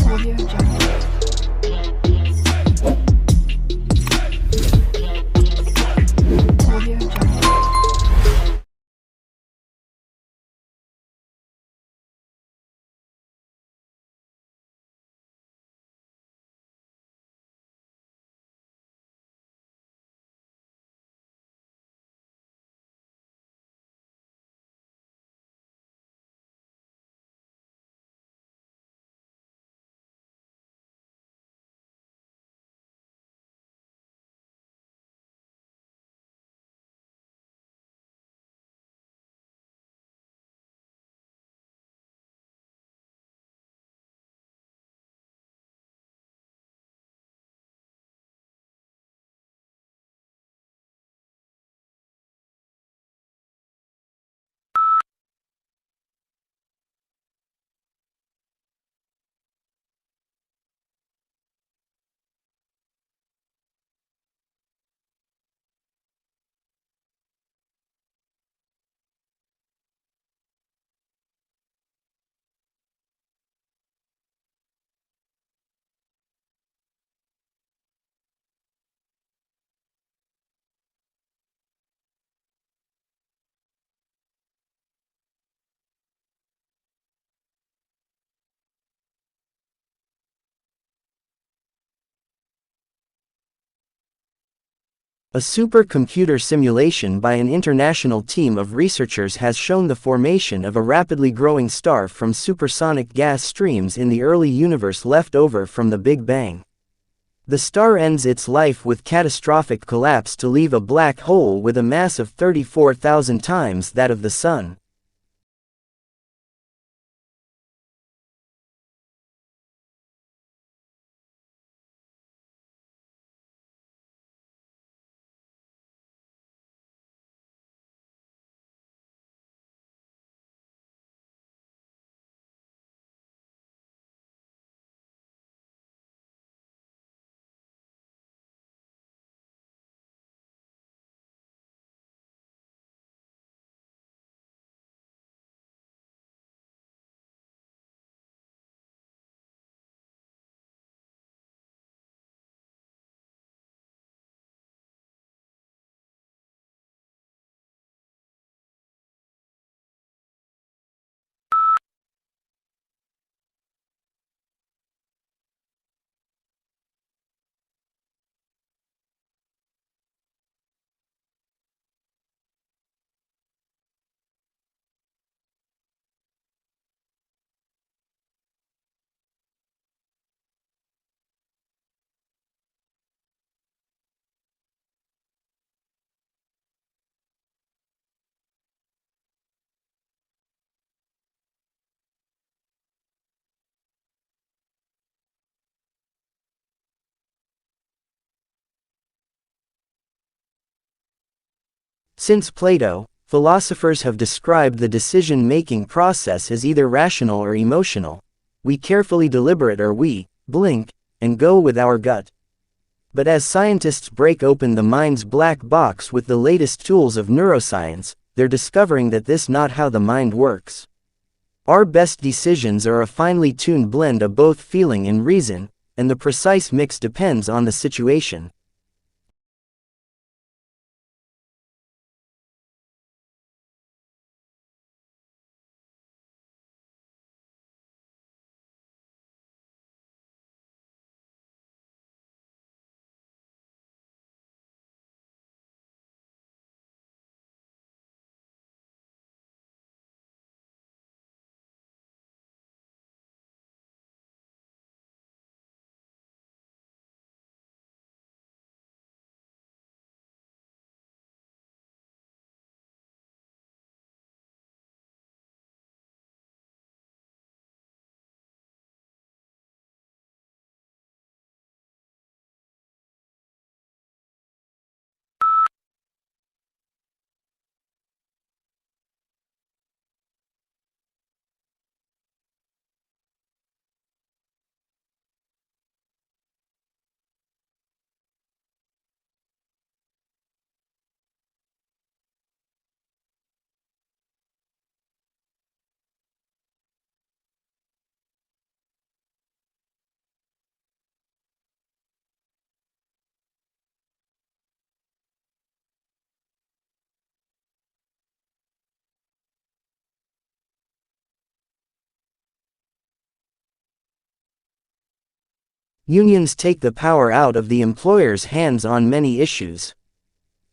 Audio Jungle. Audio Jungle. A supercomputer simulation by an international team of researchers has shown the formation of a rapidly growing star from supersonic gas streams in the early universe left over from the Big Bang. The star ends its life with catastrophic collapse to leave a black hole with a mass of 34,000 times that of the Sun. Since Plato, philosophers have described the decision-making process as either rational or emotional. We carefully deliberate or we blink and go with our gut. But as scientists break open the mind's black box with the latest tools of neuroscience, they're discovering that this is not how the mind works. Our best decisions are a finely tuned blend of both feeling and reason, and the precise mix depends on the situation. Unions take the power out of the employer's hands on many issues.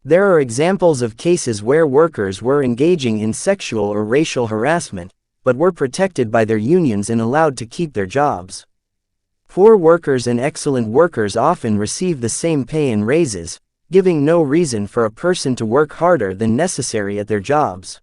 There are examples of cases where workers were engaging in sexual or racial harassment, but were protected by their unions and allowed to keep their jobs. Poor workers and excellent workers often receive the same pay and raises, giving no reason for a person to work harder than necessary at their jobs.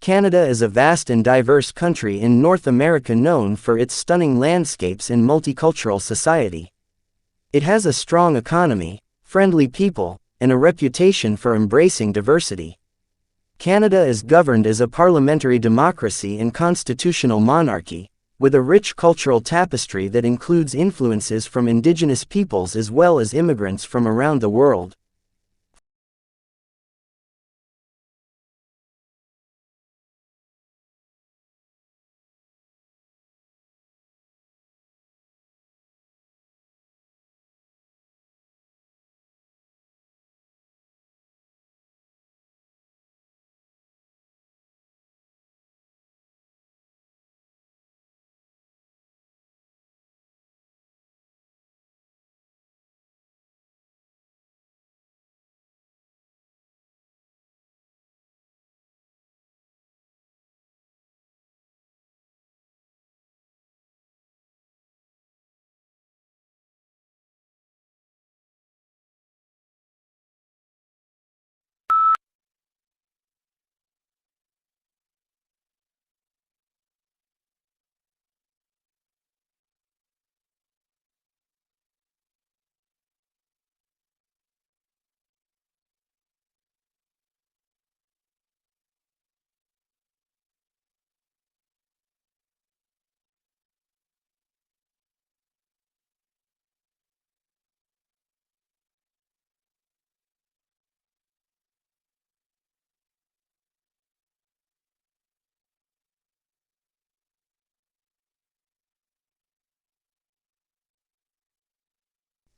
Canada is a vast and diverse country in North America known for its stunning landscapes and multicultural society. It has a strong economy, friendly people, and a reputation for embracing diversity. Canada is governed as a parliamentary democracy and constitutional monarchy, with a rich cultural tapestry that includes influences from Indigenous peoples as well as immigrants from around the world.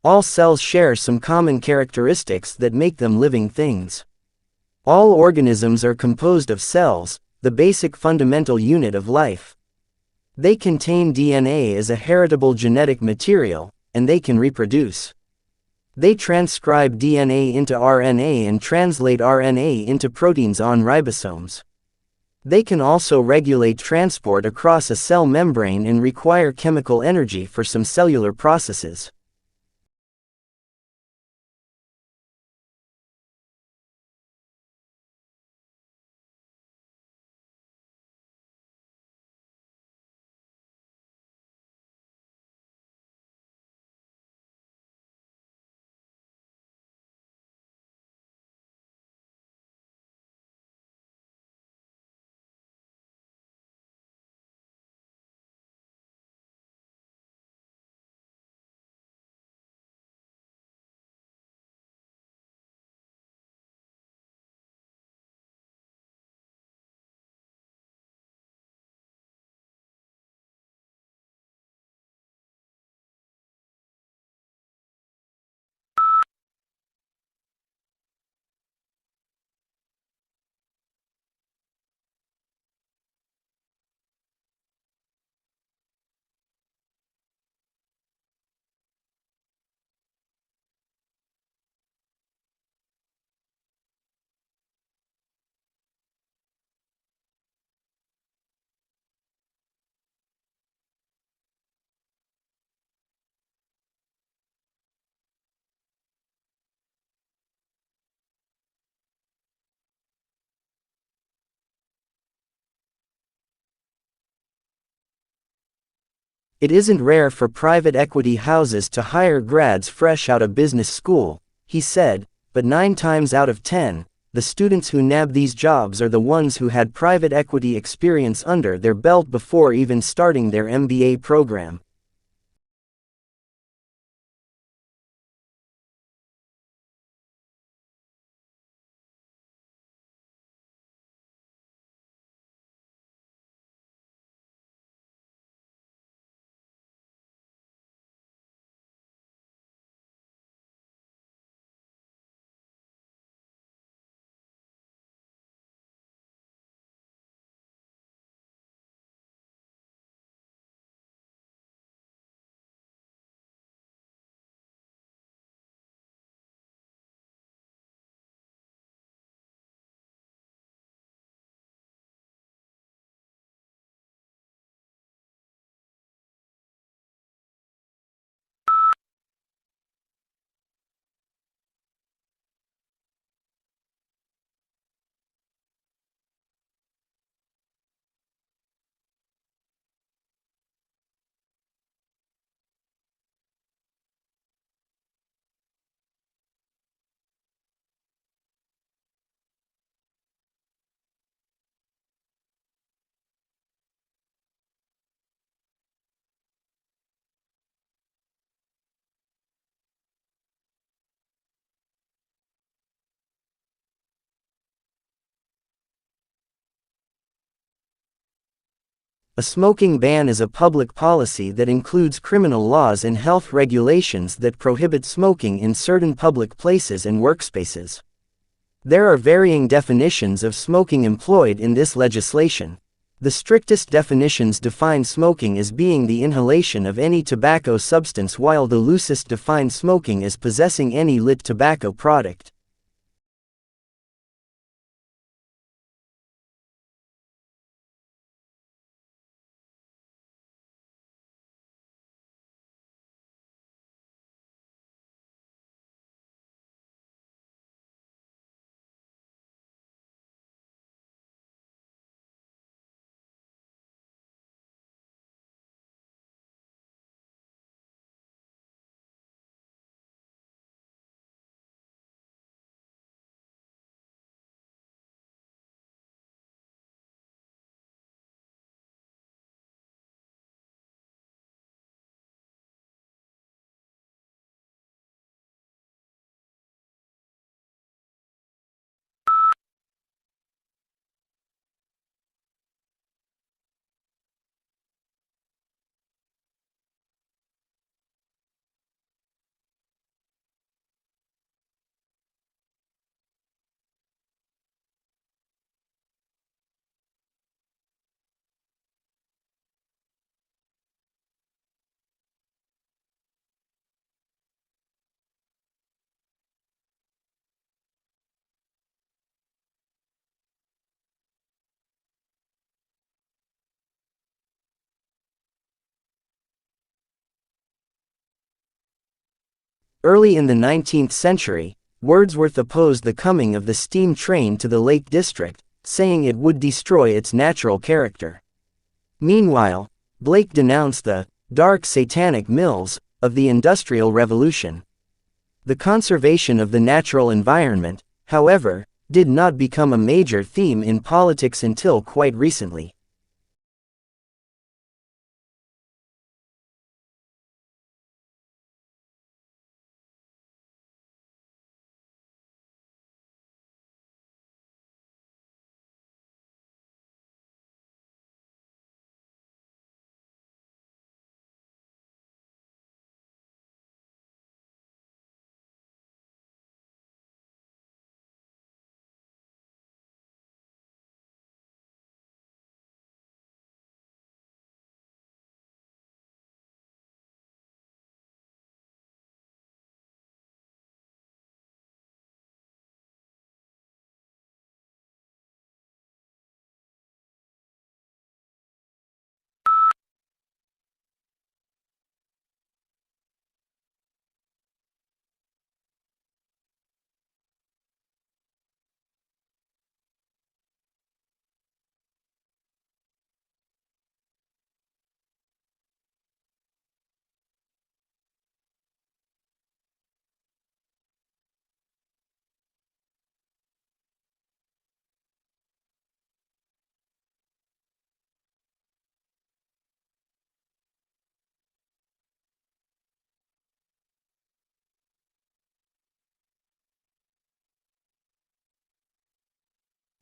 All cells share some common characteristics that make them living things. All organisms are composed of cells, the basic fundamental unit of life. They contain DNA as a heritable genetic material, and they can reproduce. They transcribe DNA into RNA and translate RNA into proteins on ribosomes. They can also regulate transport across a cell membrane and require chemical energy for some cellular processes. It isn't rare for private equity houses to hire grads fresh out of business school, he said, but 9 times out of 10, the students who nab these jobs are the ones who had private equity experience under their belt before even starting their MBA program. A smoking ban is a public policy that includes criminal laws and health regulations that prohibit smoking in certain public places and workspaces. There are varying definitions of smoking employed in this legislation. The strictest definitions define smoking as being the inhalation of any tobacco substance, while the loosest define smoking as possessing any lit tobacco product. Early in the 19th century, Wordsworth opposed the coming of the steam train to the Lake District, saying it would destroy its natural character. Meanwhile, Blake denounced the dark satanic mills of the Industrial Revolution. The conservation of the natural environment, however, did not become a major theme in politics until quite recently.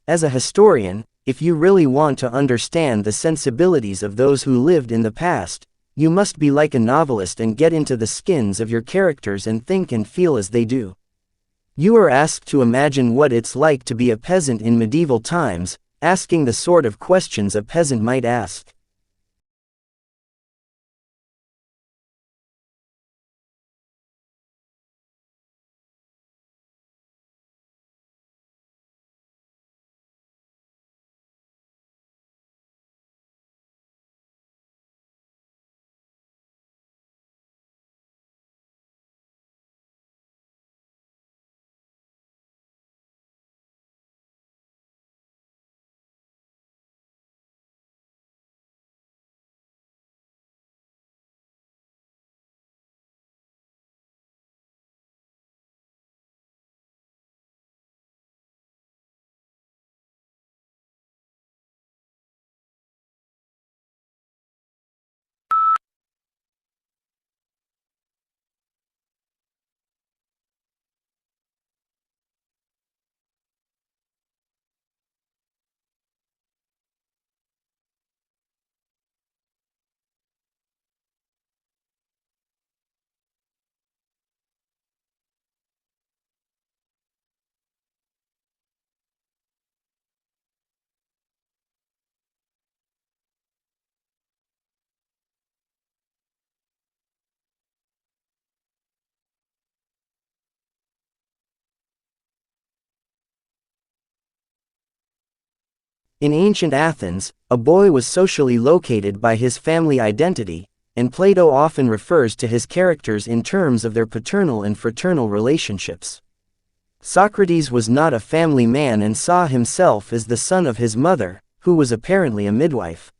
As a historian, if you really want to understand the sensibilities of those who lived in the past, you must be like a novelist and get into the skins of your characters and think and feel as they do. You are asked to imagine what it's like to be a peasant in medieval times, asking the sort of questions a peasant might ask. In ancient Athens, a boy was socially located by his family identity, and Plato often refers to his characters in terms of their paternal and fraternal relationships. Socrates was not a family man and saw himself as the son of his mother, who was apparently a midwife.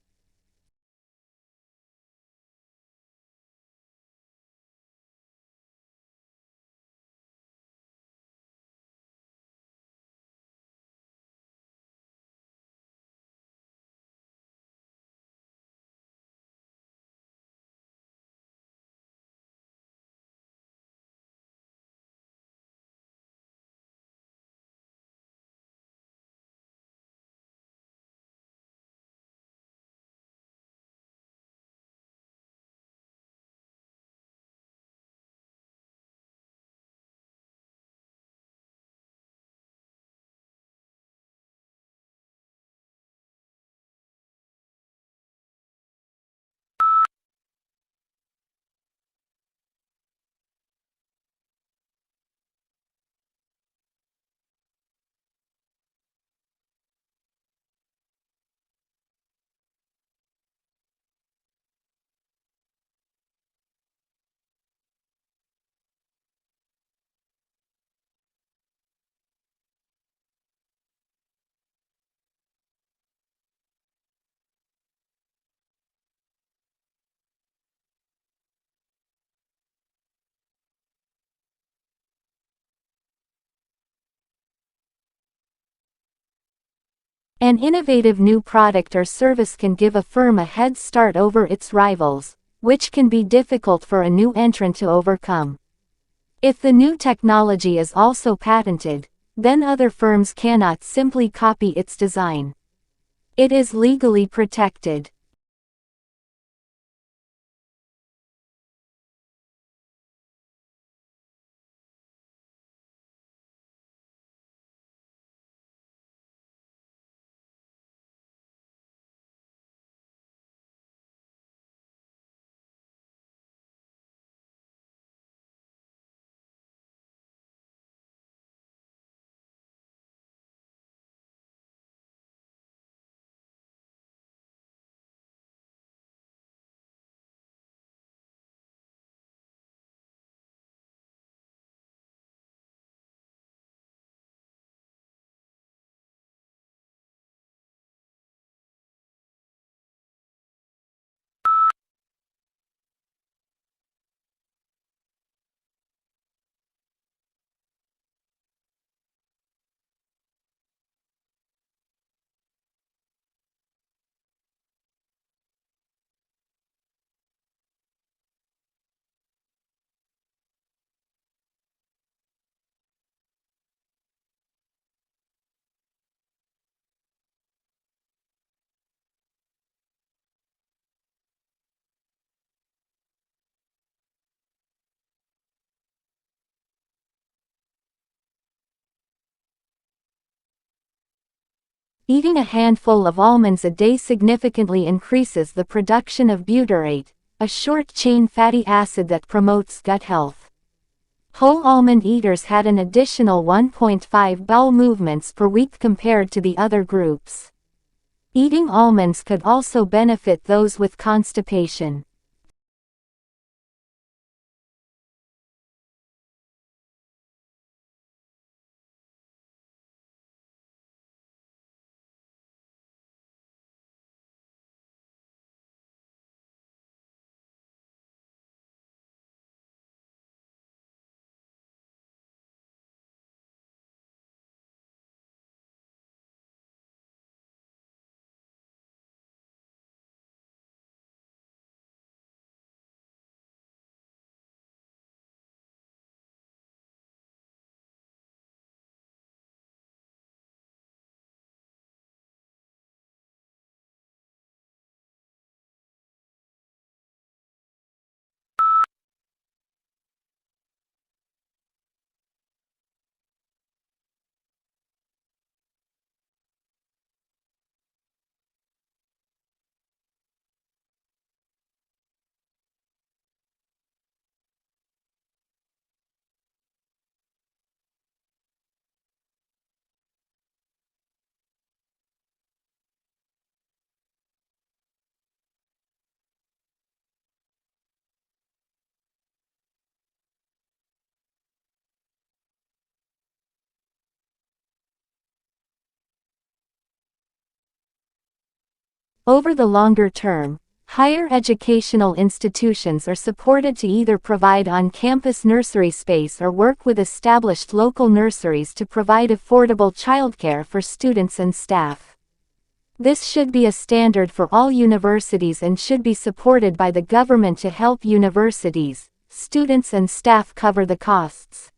An innovative new product or service can give a firm a head start over its rivals, which can be difficult for a new entrant to overcome. If the new technology is also patented, then other firms cannot simply copy its design. It is legally protected. Eating a handful of almonds a day significantly increases the production of butyrate, a short-chain fatty acid that promotes gut health. Whole almond eaters had an additional 1.5 bowel movements per week compared to the other groups. Eating almonds could also benefit those with constipation. Over the longer term, higher educational institutions are supported to either provide on-campus nursery space or work with established local nurseries to provide affordable childcare for students and staff. This should be a standard for all universities and should be supported by the government to help universities, students and staff cover the costs.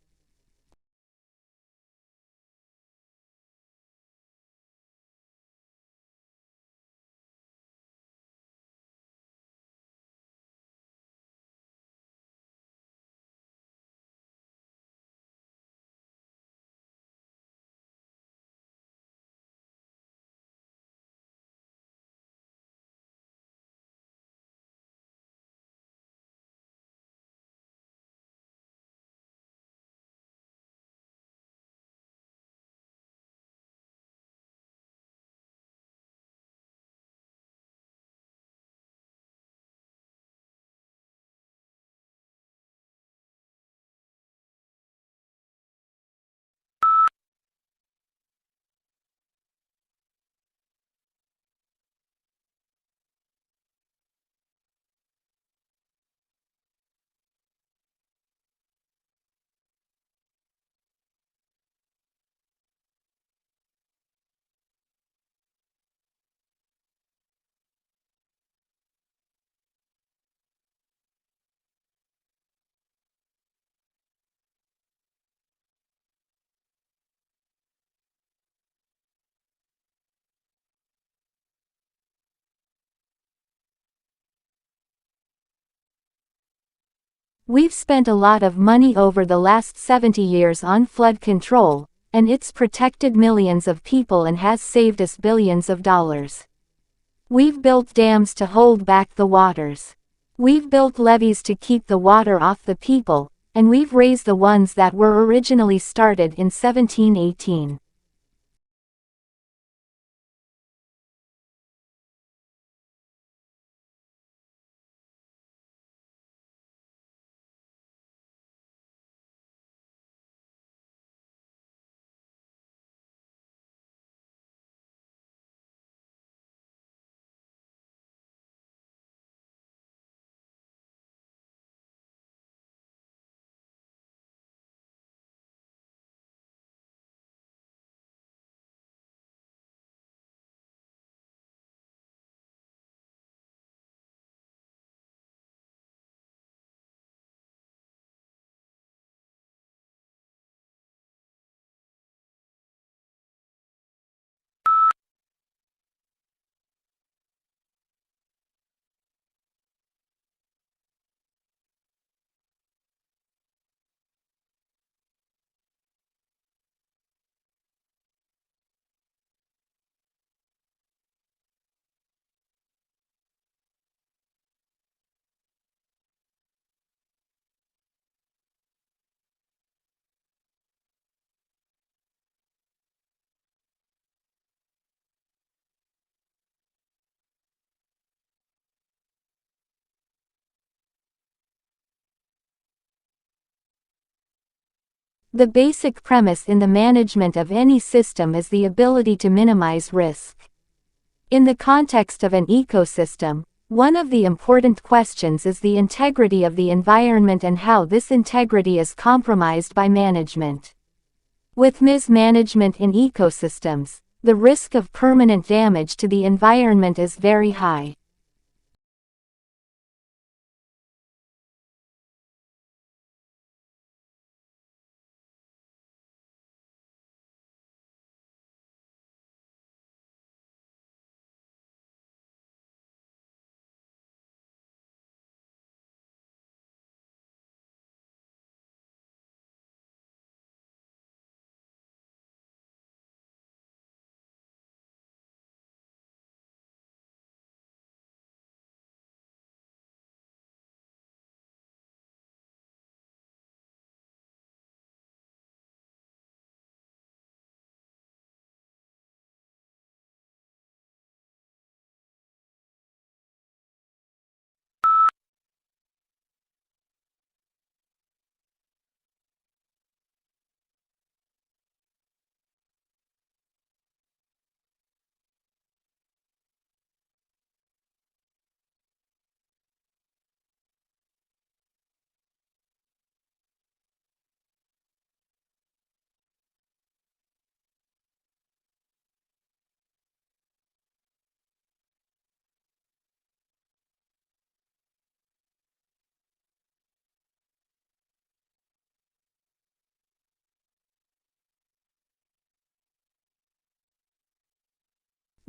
We've spent a lot of money over the last 70 years on flood control, and it's protected millions of people and has saved us billions of dollars. We've built dams to hold back the waters. We've built levees to keep the water off the people, and we've raised the ones that were originally started in 1718. The basic premise in the management of any system is the ability to minimize risk. In the context of an ecosystem, one of the important questions is the integrity of the environment and how this integrity is compromised by management. With mismanagement in ecosystems, the risk of permanent damage to the environment is very high.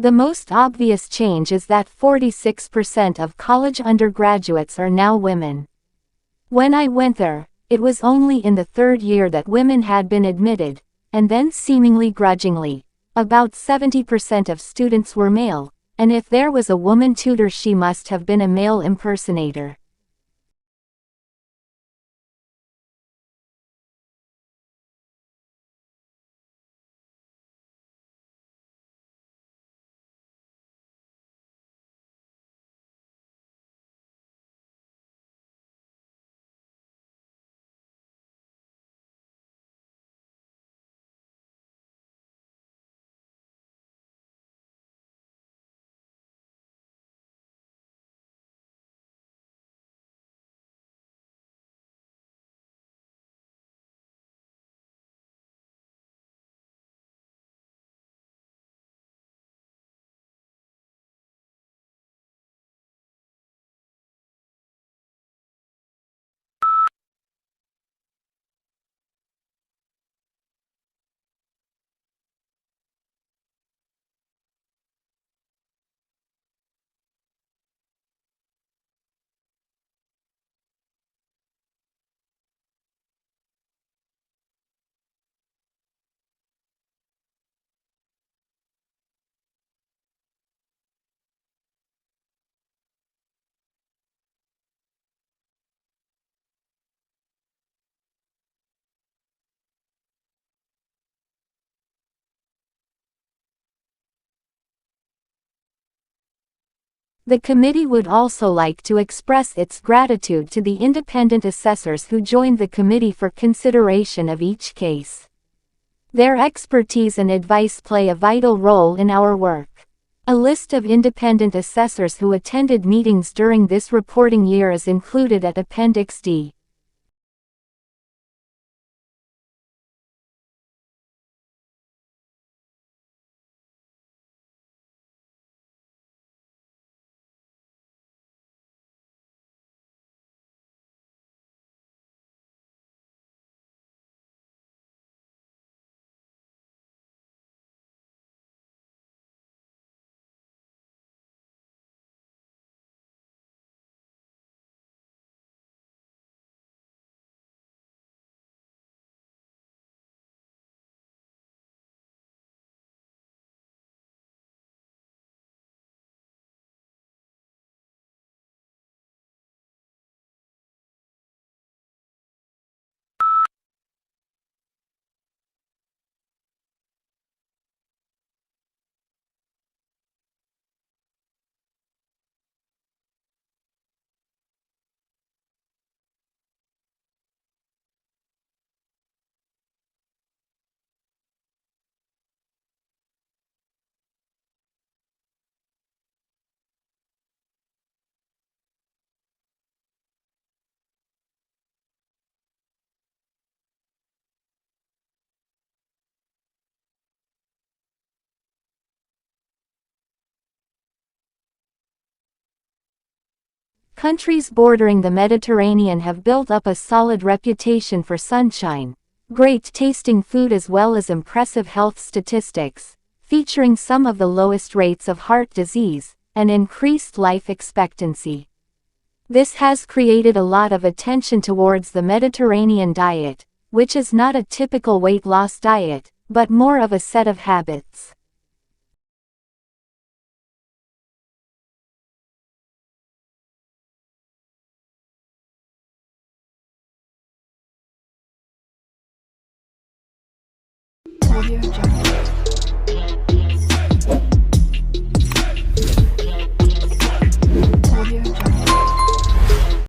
The most obvious change is that 46% of college undergraduates are now women. When I went there, it was only in the third year that women had been admitted, and then seemingly grudgingly. About 70% of students were male, and if there was a woman tutor, she must have been a male impersonator. The committee would also like to express its gratitude to the independent assessors who joined the committee for consideration of each case. Their expertise and advice play a vital role in our work. A list of independent assessors who attended meetings during this reporting year is included at Appendix D. Countries bordering the Mediterranean have built up a solid reputation for sunshine, great tasting food as well as impressive health statistics, featuring some of the lowest rates of heart disease, and increased life expectancy. This has created a lot of attention towards the Mediterranean diet, which is not a typical weight loss diet, but more of a set of habits. Audio Jungle.